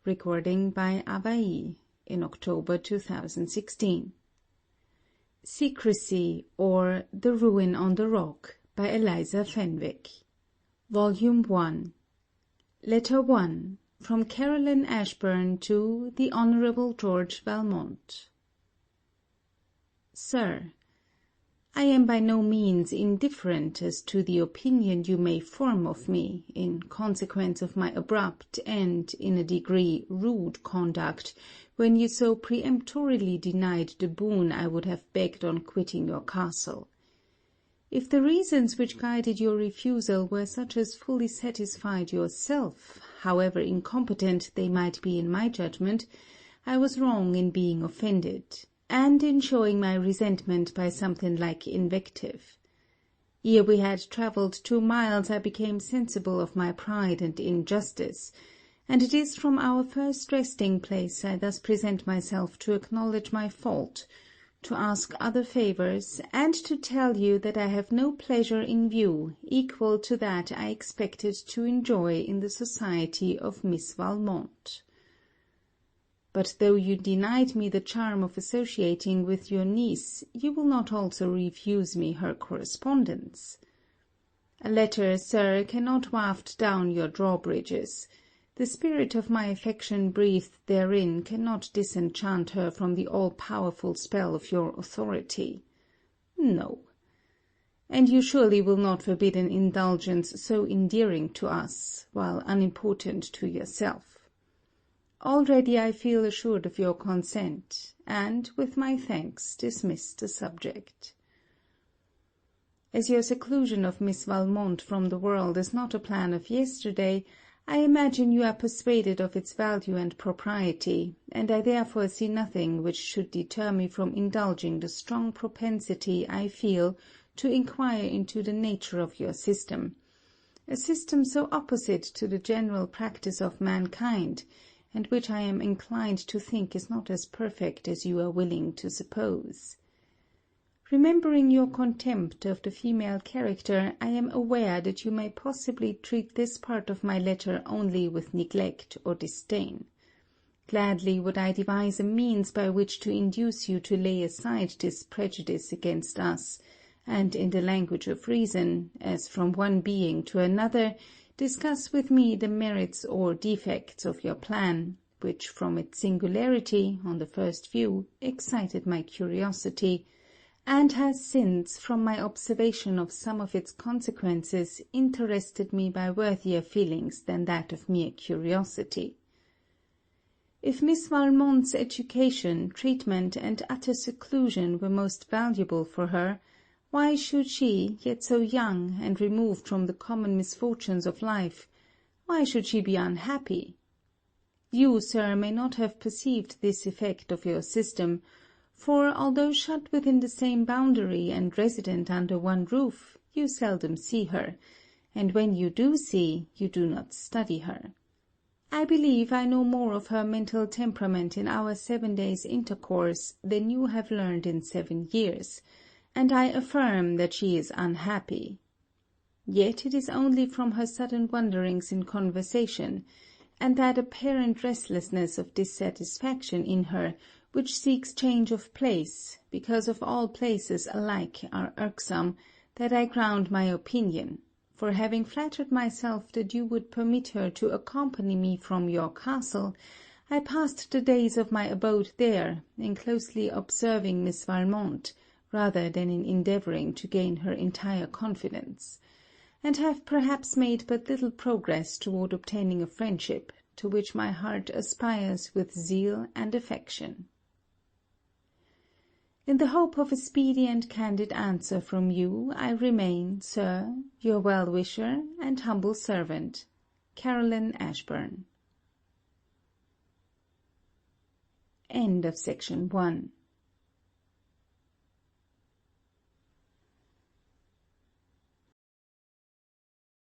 Recording by Avai in October 2016. Secresy, or The Ruin on the Rock by Eliza Fenwick. Volume 1. Letter 1. From Caroline Ashburn to the Honourable George Valmont. Sir, I am by no means indifferent as to the opinion you may form of me, in consequence of my abrupt and, in a degree, rude conduct, when you so peremptorily denied the boon I would have begged on quitting your castle. If the reasons which guided your refusal were such as fully satisfied yourself, however incompetent they might be in my judgment, I was wrong in being offended, and in showing my resentment by something like invective. Ere we had travelled 2 miles, I became sensible of my pride and injustice, and it is from our first resting-place I thus present myself to acknowledge my fault, to ask other favours, and to tell you that I have no pleasure in view equal to that I expected to enjoy in the society of Miss Valmont. But though you denied me the charm of associating with your niece, you will not also refuse me her correspondence. A letter, sir, cannot waft down your drawbridges. The spirit of my affection breathed therein cannot disenchant her from the all-powerful spell of your authority. No. And you surely will not forbid an indulgence so endearing to us, while unimportant to yourself. Already I feel assured of your consent, and, with my thanks, dismiss the subject. As your seclusion of Miss Valmont from the world is not a plan of yesterday, I imagine you are persuaded of its value and propriety, and I therefore see nothing which should deter me from indulging the strong propensity I feel to inquire into the nature of your system, a system so opposite to the general practice of mankind, and which I am inclined to think is not as perfect as you are willing to suppose. Remembering your contempt of the female character, I am aware that you may possibly treat this part of my letter only with neglect or disdain. Gladly would I devise a means by which to induce you to lay aside this prejudice against us, and in the language of reason, as from one being to another, discuss with me the merits or defects of your plan, which from its singularity, on the first view, excited my curiosity, and has since, from my observation of some of its consequences, interested me by worthier feelings than that of mere curiosity. If Miss Valmont's education, treatment, and utter seclusion were most valuable for her, why should she, yet so young, and removed from the common misfortunes of life, why should she be unhappy? You, sir, may not have perceived this effect of your system, for, although shut within the same boundary and resident under one roof, you seldom see her, and when you do see, you do not study her. I believe I know more of her mental temperament in our 7 days' intercourse than you have learned in 7 years, and I affirm that she is unhappy. Yet it is only from her sudden wanderings in conversation, and that apparent restlessness of dissatisfaction in her, which seeks change of place, because of all places alike are irksome, that I ground my opinion, for having flattered myself that you would permit her to accompany me from your castle, I passed the days of my abode there, in closely observing Miss Valmont, rather than in endeavouring to gain her entire confidence, and have perhaps made but little progress toward obtaining a friendship, to which my heart aspires with zeal and affection. In the hope of a speedy and candid answer from you, I remain, sir, your well-wisher and humble servant, Caroline Ashburn. End of section 1.